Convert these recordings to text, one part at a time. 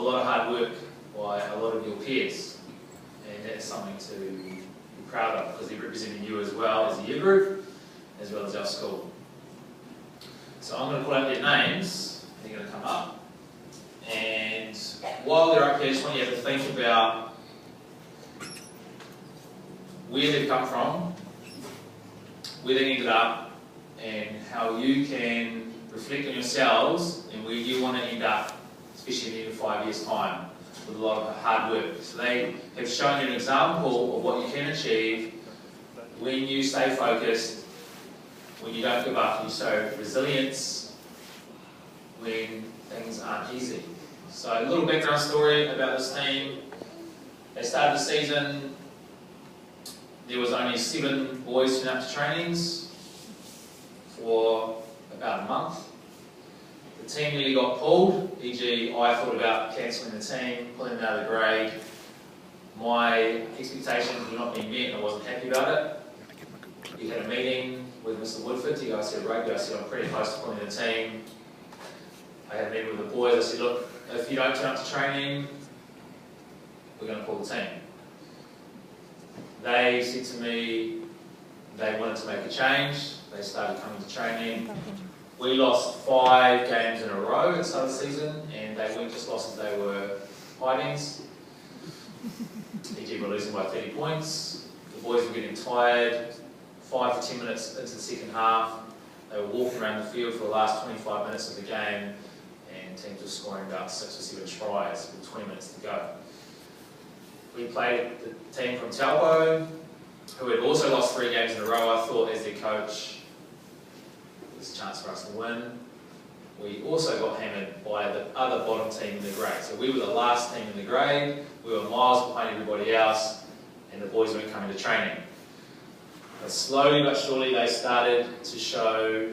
lot of hard work by a lot of your peers, and that's something to be proud of because they're representing you as well as the year group, as well as our school. So I'm going to call out their names, and they're going to come up. And while they're up here, I just want you to have to think about where they've come from, where they ended up, and how you can reflect on yourselves and where you want to end up, especially in 5 years' time, with a lot of hard work. So they have shown you an example of what you can achieve when you stay focused, when you don't give up, you show resilience when things aren't easy. So a little background story about this team. They started the season, there was only 7 boys turning up to trainings for about a month. The team nearly got pulled, e.g. I thought about cancelling the team, pulling them out of the grade. My expectations were not being met and I wasn't happy about it. We had a meeting with Mr. Woodford, he goes, I said, rugby, I said, I'm pretty close to pulling the team. I had a meeting with the boys, I said, look, if you don't turn up to training, we're going to pull the team. They said to me they wanted to make a change. They started coming to training. We lost 5 games in a row at the start of the season, and they weren't just losses, they were hidings. E.g. we're losing by 30 points. The boys were getting tired. 5 to 10 minutes into the second half, they were walking around the field for the last 25 minutes of the game, and teams were scoring about 6 or 7 tries with 20 minutes to go. We played the team from Taupo, who had also lost 3 games in a row. I thought, as their coach, there's a chance for us to win. We also got hammered by the other bottom team in the grade. So we were the last team in the grade, we were miles behind everybody else, and the boys weren't coming to training. But slowly but surely they started to show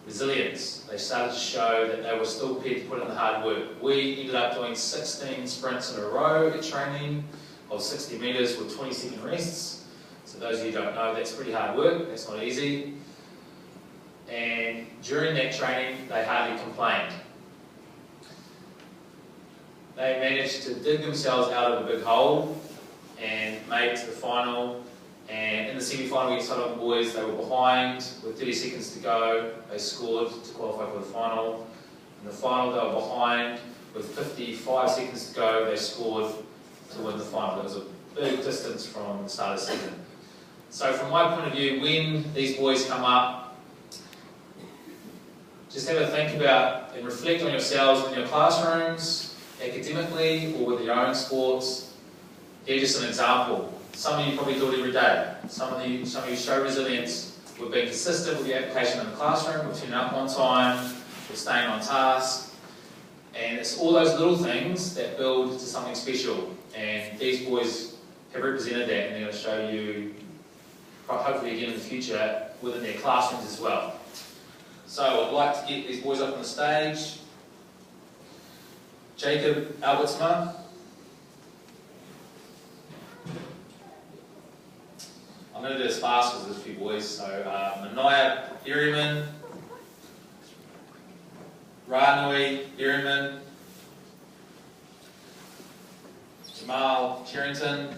resilience. They started to show that they were still prepared to put in the hard work. We ended up doing 16 sprints in a row at training of 60 metres with 20-second rests. So those of you who don't know, that's pretty hard work, that's not easy. And during that training, they hardly complained. They managed to dig themselves out of a big hole and made it to the final. And in the semi-final against Taupo boys, they were behind with 30 seconds to go. They scored to qualify for the final. In the final, they were behind with 55 seconds to go. They scored to win the final. It was a big distance from the start of the season. So from my point of view, when these boys come up, just have a think about and reflect on yourselves in your classrooms, academically, or with your own sports. Here's just an example. Some of you probably do it every day. Some of you show resilience with being consistent with your application in the classroom, with turning up on time, with staying on task. And it's all those little things that build to something special. And these boys have represented that, and they're going to show you, hopefully again in the future, within their classrooms as well. So I'd like to get these boys up on the stage. Jacob Albertsma. I'm going to do this fast because there's a few boys. So Manaya Berryman, Ranui Berryman, Jamal Cherrington,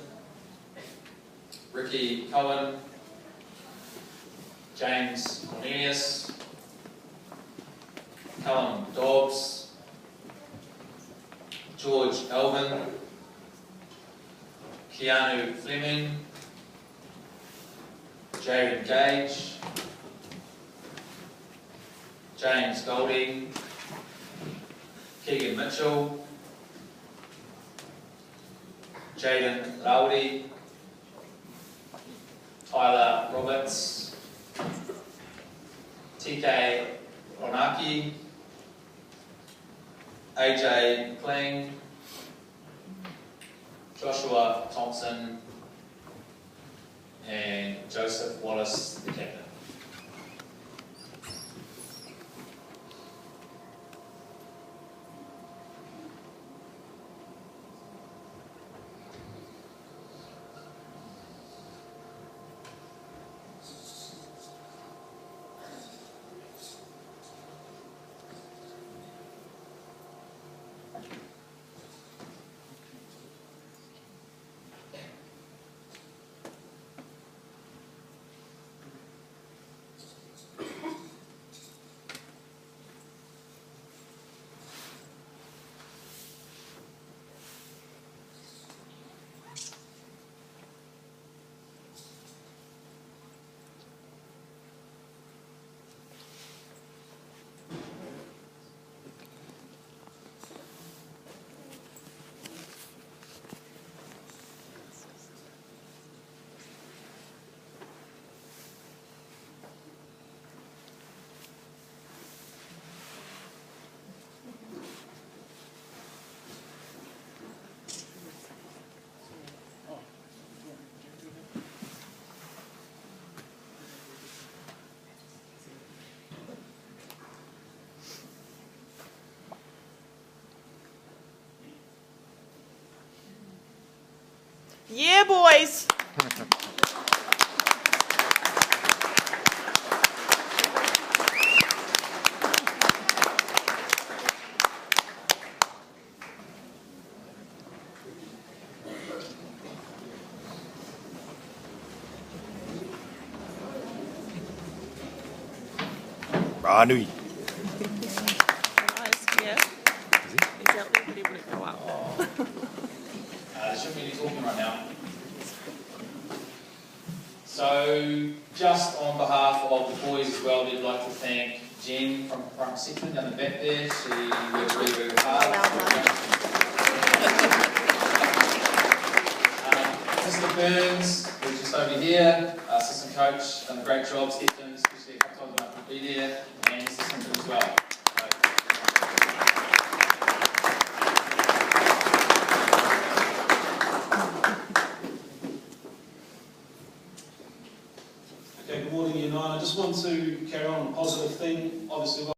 Ricky Cohen, James Cornelius, Callum Dobbs, George Elvin, Keanu Fleming, Jaden Gage, James Goldie, Keegan Mitchell, Jaden Rowdy, Tyler Roberts, TK Ronaki, AJ Kling, Joshua Thompson, and Joseph Wallace, the captain. Yeah, boys. Ranui. Yeah. He's out there, but he wouldn't go up. There shouldn't be any talking right now. So, just on behalf of the boys as well, we'd like to thank Jen from front section down the back there. She worked really, really hard. Mr. Burns, who's just over here, assistant coach, done a great job, stepped in, especially a couple times when I couldn't be there, and assistant as well. Okay, good morning, Year 9. I just want to carry on a positive theme. Obviously,